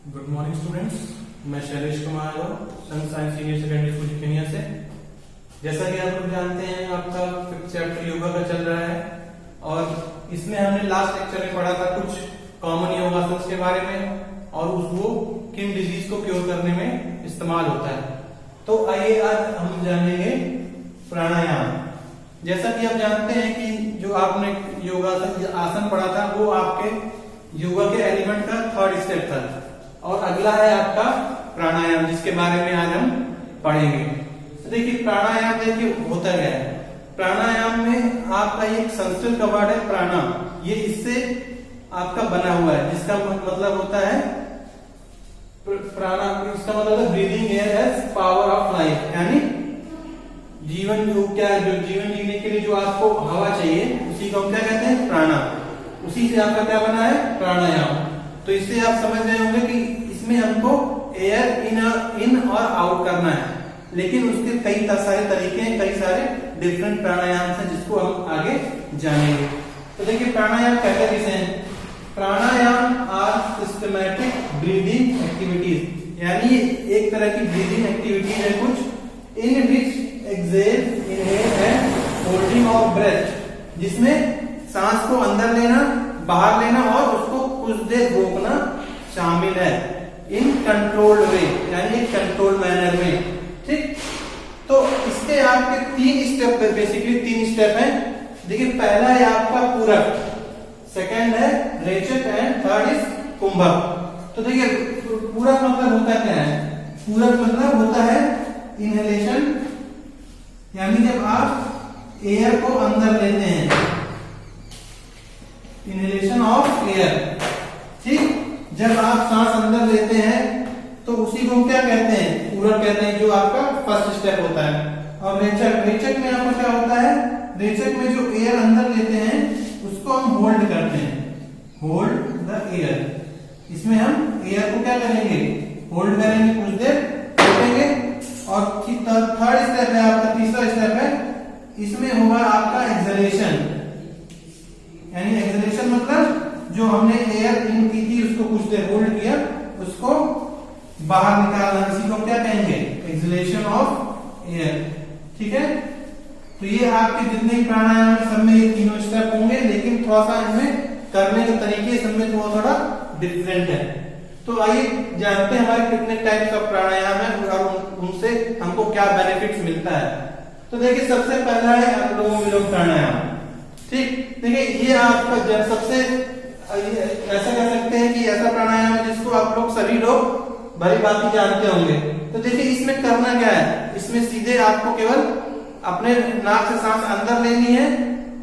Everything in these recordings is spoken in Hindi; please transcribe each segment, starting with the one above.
गुड मॉर्निंग स्टूडेंट्स, मैं शैलेश कुमार संत साइंस सीनियर सेकेंडरी स्कूल चिकनिया से। जैसा कि आप लोग जानते हैं, आपका 5th चैप्टर योगा का चल रहा है और इसमें हमने लास्ट लेक्चर में पढ़ा था कुछ कॉमन योगासन के बारे में और वो किन डिजीज को क्योर करने में इस्तेमाल होता है। तो आइए आज हम जानेंगे प्राणायाम। जैसा कि आप जानते हैं कि जो आपने योगासन आसन पढ़ा था वो आपके योगा के एलिमेंट का 3rd स्टेप था और अगला है आपका प्राणायाम, जिसके बारे में आज हम पढ़ेंगे। तो देखिए प्राणायाम देखिए होता क्या है। प्राणायाम में आपका एक संस्कृत का वर्ड है प्राणा, ये इससे आपका बना हुआ है, जिसका मतलब होता है प्राणा, इसका मतलब है breathing air as power of life, यानी जीवन जो जीवन जीने के लिए जो आपको हवा चाहिए उसी को हम क्या कहते हैं, प्राणा। उसी से आपका क्या बना है, प्राणायाम। तो इससे आप समझ रहे होंगे कि इसमें हमको एयर इन और आउट करना है, लेकिन उसके कई सारे तरीके हैं, कई सारे डिफरेंट प्राणायाम हैं जिसको हम आगे जानेंगे। तो देखिए प्राणायाम कहते किसे हैं। Pranayama are systematic breathing activities, यानी एक तरह की ब्रीदिंग एक्टिविटीज है कुछ, in which exhale, inhale and holding of breath, जिसमें सांस को अंदर लेना, बाहर लेना और उसको कुछ देर रोकना शामिल है, इन कंट्रोल्ड वे, यानी कंट्रोल मैनर में। ठीक, तो इसके आपके 3 स्टेप, बेसिकली 3 स्टेप हैं। देखिए पहला है आपका पूरक, सेकंड है रेचक एंड थर्ड इज कुंभक। तो देखिए पूरक मतलब होता क्या है। पूरक मतलब होता है इनहेलेशन, यानी जब आप एयर को अंदर लेते हैं, इनहेलेशन ऑफ एयर। ठीक, जब आप सांस अंदर लेते हैं तो उसी को क्या कहते हैं, पूरक कहते हैं, जो आपका फर्स्ट स्टेप होता है। और रेचक में आपका क्या होता है, रेचक में जो एयर अंदर लेते हैं उसको हम होल्ड करते हैं, होल्ड द एयर। इसमें हम एयर को क्या करेंगे, होल्ड करेंगे, कुछ देर रोकेंगे। और थर्ड स्टेप है आपका, तीसरा स्टेप है, इसमें होगा आपका एक्सहेलेशन, यानी एक्सहेलेशन मतलब जो हमने एयर इन की थी उसको कुछ देर होल्ड किया, उसको बाहर निकालना, इसी को क्या कहेंगे, एक्सहेलेशन ऑफ एयर। ठीक है, तो ये आपके जितने प्राणायाम है सब में ये तीनों स्टेप होंगे, लेकिन थोड़ा सा इनमें करने के तरीके सब में थोड़ा डिफरेंट है। तो आइए जानते हैं हमारे कितने टाइप का प्राणायाम है और उनसे हमको क्या बेनिफिट्स मिलता है। तो देखिए सबसे पहला है अनुलोम विलोम प्राणायाम। ठीक, देखिए ये आपका सबसे ऐसा कह सकते हैं कि ऐसा प्राणायाम है जिसको आप लोग सभी लोग भली भांति जानते होंगे। तो देखिए इसमें करना क्या है, इसमें सीधे आपको केवल अपने नाक से सांस अंदर लेनी है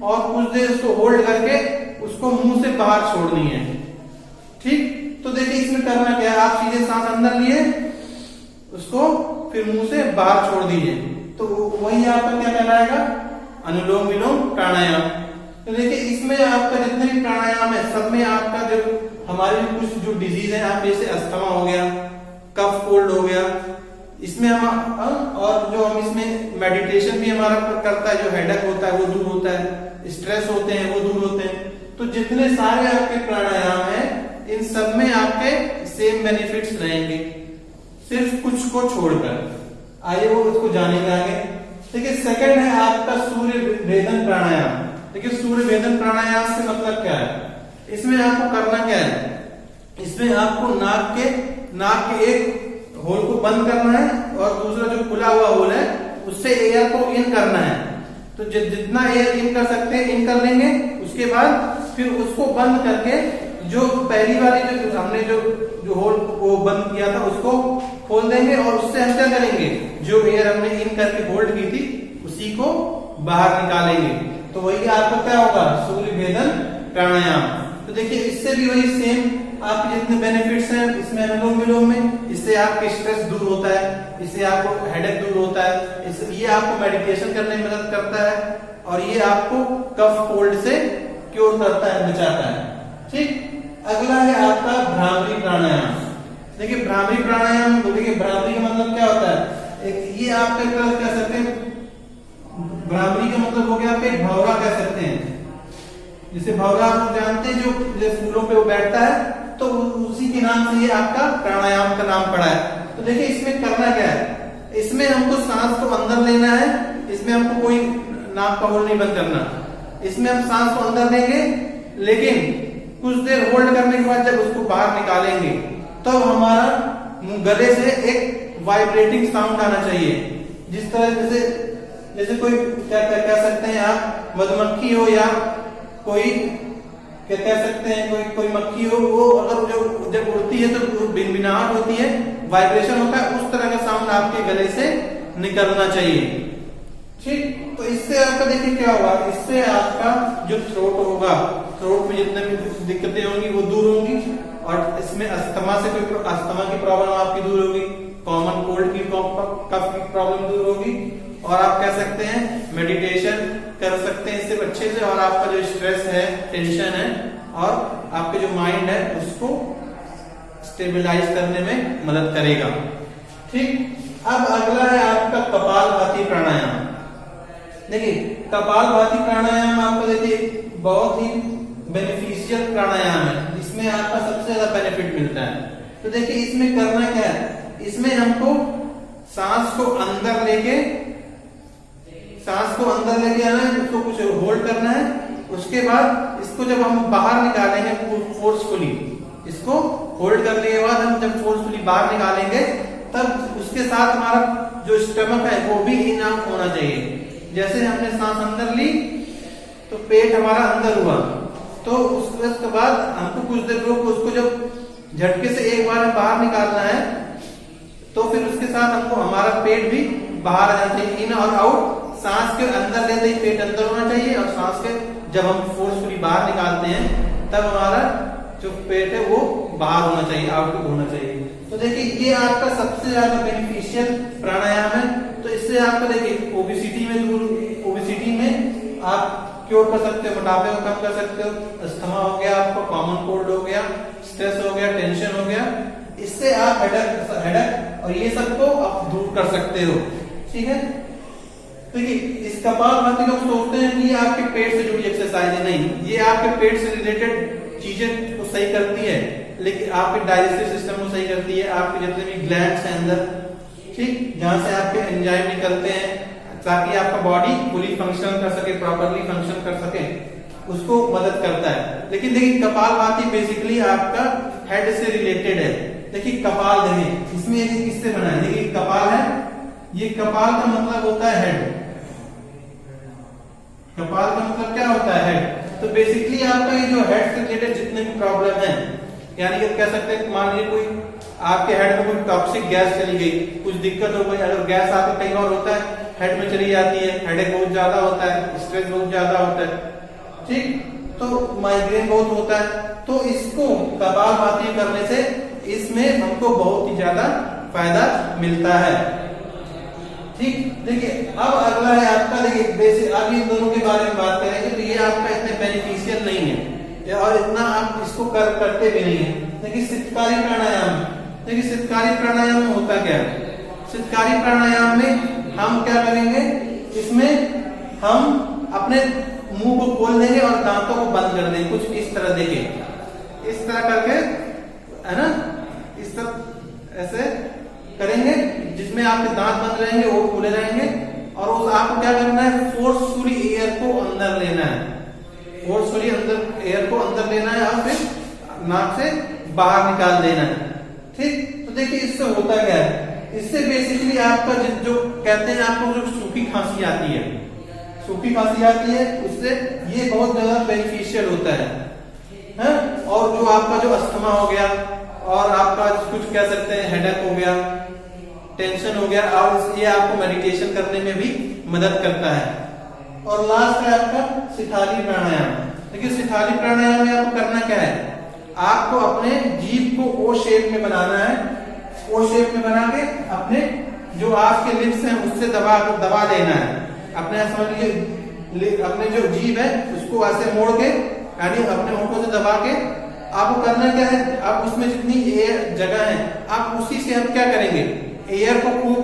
और कुछ देर उसको होल्ड करके उसको मुंह से बाहर छोड़नी है। ठीक, तो देखिए इसमें करना क्या है, आप सीधे सांस अंदर लिए, उसको फिर मुंह से बाहर छोड़ दीजिए, तो वही आपका क्या कहलाएगा, अनुलोम विलोम प्राणायाम। तो देखिए इसमें आपका जितने भी प्राणायाम है सब में आपका जो हमारे कुछ जो डिजीज है, आप जैसे अस्थमा हो गया, कफ कोल्ड हो गया, इसमें हम और जो हम इसमें मेडिटेशन भी हमारा करता है, जो हेडेक होता है वो दूर होता है, स्ट्रेस होते हैं वो दूर होते हैं। तो जितने सारे आपके प्राणायाम हैं इन सब में आपके सेम बेनिफिट्स रहेंगे, सिर्फ कुछ को छोड़कर। आइए वो उसको जानेंगे आगे। देखिए सेकंड है आपका सूर्य भेदन प्राणायाम। देखिए सूर्य भेदन प्राणायाम से मतलब क्या है, इसमें आपको करना क्या है, इसमें आपको नाक के एक होल को बंद करना है और दूसरा जो खुला हुआ होल है उससे एयर को इन करना है। तो जितना एयर इन कर सकते हैं इन कर लेंगे, उसके बाद फिर उसको बंद करके जो पहली वाली जो हमने जो होल को बंद किया था उसको खोल देंगे और उससे हम क्या करेंगे, जो एयर हमने इन करके होल्ड की थी उसी को बाहर निकालेंगे। तो वही आपका क्या होगा, सूर्य भेदन प्राणायाम। तो देखिए इससे भी वही सेम आपके जितने बेनिफिट्स हैं इसमें अनुलोम विलोम में, इससे आपके स्ट्रेस दूर होता है, इससे आपको हेडेक दूर होता है, ये आपको मेडिटेशन करने में मदद करता है और ये आपको कफ कोल्ड से क्योर करता है, बचाता है। ठीक, अगला है आपका भ्रामरी प्राणायाम। देखिए भ्रामरी प्राणायाम, तो देखिए भ्रामरी का मतलब क्या होता है, एक ये आप कह सकते हैं, भ्रामरी का मतलब हो गया आप एक भंवरा कह सकते हैं। जैसे भंवरा आप जानते हैं जो फूलों पे वो बैठता है, तो उसी के नाम नाम से ये आपका प्राणायाम का नाम पड़ा है। तो देखिए इसमें करना क्या है, इसमें हमको सांस को अंदर लेना है, इसमें हमको कोई नाक का होल नहीं बंद करना, इसमें हम सांस को अंदर लेंगे, लेकिन कुछ देर होल्ड करने के बाद जब उसको बाहर निकालेंगे तब हमारा गले से एक वाइब्रेटिंग साउंड आना चाहिए। जिस तरह जैसे कोई क्या कह सकते हैं आप, मधुमक्खी हो या कोई क्या कह सकते हैं कोई मक्खी हो, वो अगर जब उड़ती है तो भिनभिनाहट होती है, वाइब्रेशन होता है, उस तरह का साउंड आपके गले से निकलना चाहिए। ठीक, तो इससे आपका देखिए क्या होगा, इससे आपका जो थ्रोट होगा, थ्रोट में जितने भी दिक्कतें होंगी वो दूर होंगी, और इसमें अस्थमा की प्रॉब्लम आपकी दूर होगी, कॉमन कोल्ड की कफ की प्रॉब्लम दूर होगी, और आप कह सकते हैं मेडिटेशन कर सकते हैं इससे अच्छे से, और आपका जो स्ट्रेस है, टेंशन है, और आपके जो माइंड है उसको स्टेबलाइज करने में मदद करेगा। ठीक, अब अगला है आपका कपालभाति प्राणायाम। देखिए कपालभाति प्राणायाम आपका देखिए बहुत ही बेनिफिशियल प्राणायाम है, इसमें आपका सबसे ज्यादा बेनिफिट मिलता है। तो देखिए इसमें करना क्या है, इसमें हमको सांस को अंदर लेके आना है, उसको कुछ होल्ड करना है, उसके बाद इसको जब हम बाहर निकालेंगे फोर्सफुली, इसको होल्ड करने के बाद हम जब फोर्सफुली बाहर निकालेंगे तब उसके साथ हमारा जो स्टमक है वो भी इन आउट होना चाहिए। जैसे हमने सांस अंदर ली तो पेट हमारा अंदर हुआ, तो उसके बाद हमको कुछ देर रोक उसको जब झटके से एक बार बाहर निकालना है, तो फिर उसके साथ हमको हमारा पेट भी बाहर आ जाना चाहिए, इन और आउट। सांस के अंदर लेते ही पेट अंदर होना चाहिए, और सांस के जब हम फोर्सफुली बाहर निकालते हैं तब हमारा जो पेट है वो बाहर होना चाहिए, आउट होना चाहिए। तो देखिए ये आपका सबसे ज्यादा बेनिफिशियल प्राणायाम है। तो इससे आपका देखिए ओबेसिटी में आप क्योर कर सकते हो, मोटापे को कम कर सकते हो, अस्थमा हो गया आपको, कॉमन कोल्ड हो गया, स्ट्रेस हो गया, टेंशन हो गया, इससे आप हेडक और ये सबको आप दूर कर सकते हो। ठीक है, देखिए इस कपालभाति लोग सोचते हैं कि ये आपके पेट से जुड़ी एक्सरसाइज है, नहीं, ये आपके पेट से रिलेटेड चीजें को सही करती है, लेकिन आपके डाइजेस्टिव सिस्टम को सही करती है, आपके जितने भी ग्लैंड्स हैं अंदर, ठीक, जहां से आपके एंजाइम निकलते हैं, ताकि आपका बॉडी फुली फंक्शन कर सके, प्रॉपरली फंक्शन कर सके, उसको मदद करता है। लेकिन देखिए कपालभाति बेसिकली आपका हेड से रिलेटेड है। देखिए कपाल, देखिए इसमें ये किससे बना है, देखिए कपाल है, ये कपाल का मतलब होता है हेड। कपाल का मतलब क्या होता है, हेड। तो बेसिकली आपका ये जो हेड से रिलेटेड जितने भी प्रॉब्लम है, यानी कि कह सकते हैं मान लीजिए कोई आपके हेड में कोई टॉक्सिक गैस चली गई, कुछ दिक्कत हो गई, अगर गैस आपके कहीं और होता है, हेड में चली जाती है, हेडेक बहुत ज्यादा होता है, स्ट्रेस बहुत ज्यादा होता है, ठीक, तो माइग्रेन बहुत होता है, तो इसको कपालभाति करने से इसमें हमको बहुत ही ज्यादा फायदा मिलता है। ठीक, देखिए अब अगला है आपका, देखिए बेसिक, अभी इन दोनों के बारे में बात करेंगे, तो ये आपका इतने बेनिफिशियल नहीं है और इतना आप इसको करते भी नहीं है। देखिए शीतकारी प्राणायाम, देखिए शीतकारी प्राणायाम में होता क्या है, शीतकारी प्राणायाम में हम क्या करेंगे, इसमें हम अपने मुंह को खोल देंगे और दांतों को बंद कर देंगे, कुछ इस तरह, देखिए इस तरह करके, है ना, इस तरह ऐसे करेंगे, जिसमें आपके दांत बंद रहेंगे, वो खुले रहेंगे, और उस आपको क्या करना है, फोर्सफुली एयर को अंदर लेना है, फोर्सफुली अंदर एयर को अंदर लेना है और फिर नाक से बाहर निकाल देना है। ठीक, तो देखिए इससे होता क्या है, इससे बेसिकली आपका जो कहते हैं आपको जो सूखी खांसी आती है, सूखी खांसी आती है, उससे ये बहुत ज्यादा बेनिफिशियल होता है। और जो आपका जो अस्थमा हो गया, और आपका कुछ कह सकते हैं हेडेक हो गया, टेंशन हो गया, और ये आपको मेडिटेशन करने में भी मदद करता है। और लास्ट है आपका शिथाली प्राणायाम। देखिए शिथाली प्राणायाम में आपको करना क्या है, आपको अपने जीभ को ओ शेप में बनाना है, ओ शेप में बना के अपने जो आपके लिप्स हैं उससे दबा लेना है, अपने समझ लीजिए अपने जो जीभ है उसको ऐसे मोड़ के, यानी अपने होठों से दबा के, आपको करना क्या है, आप उसमें जितनी एयर जगह है, आप उसी से हम क्या करेंगे, एयर को खूब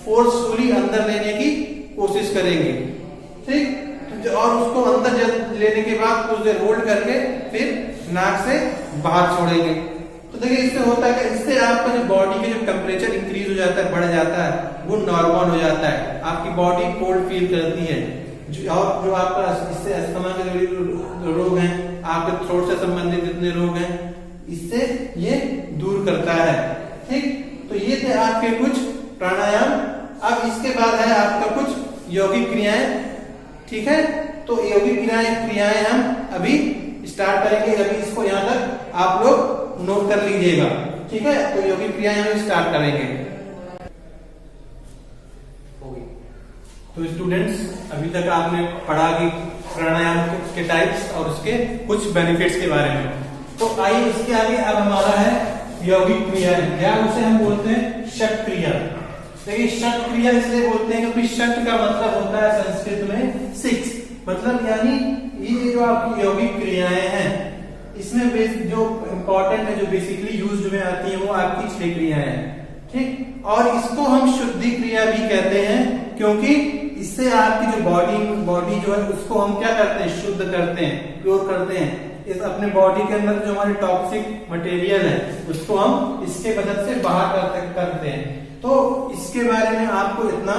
फोर्सफुली अंदर लेने की कोशिश करेंगे। ठीक, और उसको अंदर लेने के बाद कुछ देर होल्ड करके फिर नाक से बाहर छोड़ेंगे। तो तो देखिए इससे होता है, इससे आपका जो बॉडी के जो टेम्परेचर इंक्रीज हो जाता है, बढ़ जाता है, वो नॉर्मल हो जाता है, आपकी बॉडी कोल्ड फील करती है। और जो आपका इससे अस्थमा के जो रोग हैं, आपके थ्रोट से संबंधित जितने रोग हैं, इससे ये दूर करता है। ठीक, तो ये थे आपके कुछ प्राणायाम। अब इसके बाद है आपका कुछ यौगिक क्रियाएं। ठीक है, तो यौगिक क्रियाएं हम अभी स्टार्ट करेंगे। अभी इसको यहाँ तक आप लोग नोट कर लीजिएगा। ठीक है, तो यौगिक क्रियाएं हम स्टार्ट करेंगे। तो स्टूडेंट्स, अभी तक आपने पढ़ा कि प्राणायाम के टाइप्स और उसके कुछ बेनिफिट्स के बारे में। तो आइए इसके आगे अब हमारा है यौगिक क्रियाएं, या उसे हम बोलते हैं षट क्रिया। देखिए षट क्रिया इसलिए बोलते हैं क्योंकि षट का मतलब होता है संस्कृत में 6, मतलब यानी ये जो आपकी यौगिक क्रियाएं हैं, इसमें जो इम्पोर्टेंट है, जो बेसिकली यूज में आती है, वो आपकी 6 क्रियाएं हैं। ठीक, और इसको हम शुद्धि क्रिया भी कहते हैं, क्योंकि इससे आपकी जो बॉडी जो है उसको हम क्या करते हैं, शुद्ध करते हैं, प्योर करते हैं। इस अपने बॉडी के अंदर जो हमारे टॉक्सिक मटेरियल है उसको हम इसके मदद से बाहर करते हैं। तो इसके बारे में आपको इतना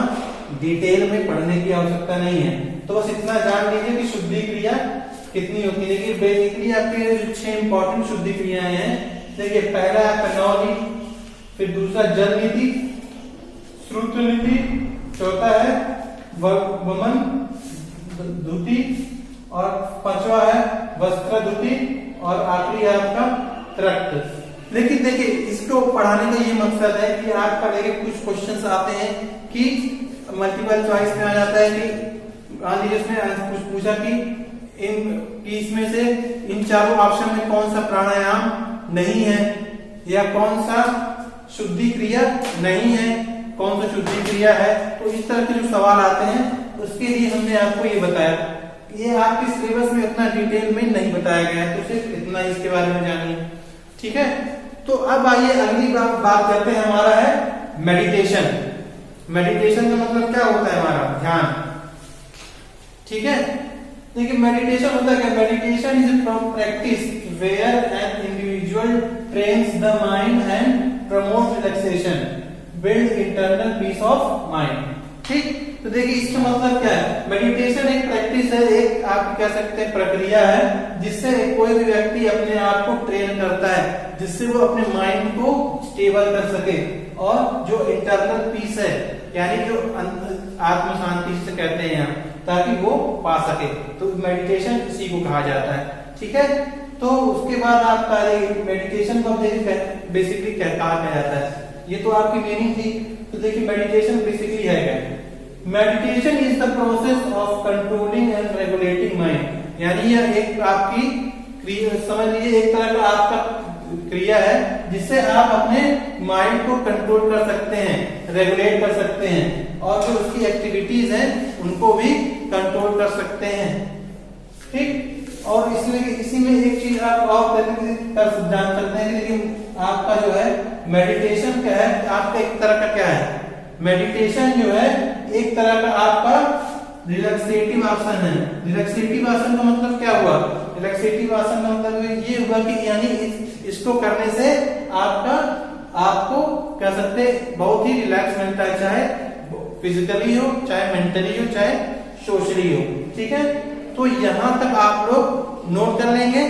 डिटेल में पढ़ने की आवश्यकता नहीं है, तो बस इतना जान लीजिए कि शुद्धि क्रिया कितनी होती है। देखिए बेसिकली आपके जो 6 इंपॉर्टेंट शुद्धि क्रियाएं हैं। देखिए पहला है नौली, फिर दूसरा जल नीति, श्रुत नीति, चौथा है वमन धुति, और 5वां है वस्त्र धुति, और आखिरी है आपका त्रक्त। लेकिन देखिए इसको पढ़ाने का ये मकसद है कि आपका देखिए कुछ क्वेश्चंस आते हैं कि मल्टीपल चॉइस में आ जाता है कि मान लीजिए उसने कुछ पूछा कि इसमें से इन चारों ऑप्शन में कौन सा प्राणायाम नहीं है, या कौन सा शुद्धि क्रिया नहीं है, कौन सा शुद्धि क्रिया है। तो इस तरह के जो सवाल आते हैं उसके लिए हमने आपको ये बताया। ये आपके सिलेबस में उतना डिटेल में नहीं बताया गया है, तो सिर्फ इतना इसके बारे में जानिए। ठीक है, तो अब आइए अगली बात करते हैं, हमारा है मेडिटेशन। मेडिटेशन का मतलब क्या होता है, हमारा ध्यान। ठीक है, देखिए मेडिटेशन होता है क्या, meditation is a practice where an individual trains the mind and promote relaxation, build internal peace of mind. ठीक, तो देखिए इसका मतलब क्या है, मेडिटेशन एक प्रैक्टिस है, एक आप कह सकते हैं प्रक्रिया है, जिससे कोई भी व्यक्ति अपने आप को ट्रेन करता है, जिससे वो अपने माइंड को स्टेबल कर सके, और जो इंटरनल पीस है, यानी जो आत्म शांति से कहते हैं यहाँ, ताकि वो पा सके। तो मेडिटेशन इसी को कहा जाता है। ठीक है, तो उसके बाद आपका मेडिटेशन को बेसिकली क्या कहा जाता है, ये तो आपकी मीनिंग थी। तो देखिए मेडिटेशन बेसिकली है क्या, meditation is the process of controlling and regulating mind, यानी यह एक आपकी समझ लीजिए एक तरह का आपका क्रिया है, जिससे आप अपने माइंड को कंट्रोल कर सकते हैं, रेगुलेट कर सकते हैं, और जो उसकी एक्टिविटीज हैं उनको भी कंट्रोल कर सकते हैं। ठीक, और इसमें इसी में एक चीज आप और जान सकते हैं, लेकिन आपका जो है मेडिटेशन क्या है, आपका एक तरह का क्या है, मेडिटेशन जो है एक तरह का आपका रिलैक्सेटिव आसन है। रिलैक्सेटिव आसन का मतलब क्या हुआ, रिलैक्सेटिव आसन का मतलब ये हुआ कि यानी इसको करने से आपको कह सकते बहुत ही रिलैक्स मिलता है, चाहे फिजिकली हो, चाहे मेंटली हो, चाहे सोशली हो। ठीक है, तो यहां तक आप लोग नोट कर लेंगे।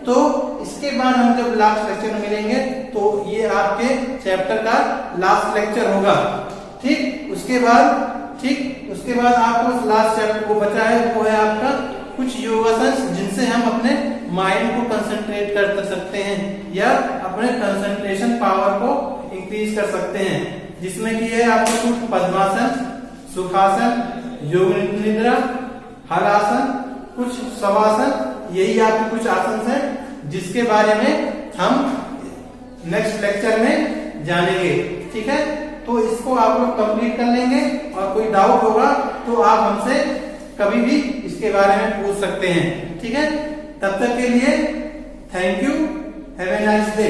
तो इसके बाद हम जब लास्ट लेक्चर में मिलेंगे तो ये आपके चैप्टर का लास्ट लेक्चर होगा। ठीक, उसके बाद आपको लास्ट चैप्टर को बचा है, वो है आपका कुछ योगासन, जिनसे हम अपने माइंड को कंसंट्रेट कर सकते हैं, या अपने कंसंट्रेशन पावर को इंक्रीज कर सकते हैं, जिसमें कि है आपको कुछ पद्मासन, सुखासन, योग निद्रा, हलासन, कुछ शवासन, यही आपके कुछ आसन हैं, जिसके बारे में हम नेक्स्ट लेक्चर में जानेंगे। ठीक है, तो इसको आप लोग कंप्लीट कर लेंगे, और कोई डाउट होगा तो आप हमसे कभी भी इसके बारे में पूछ सकते हैं। ठीक है, तब तक के लिए thank you, have a nice day.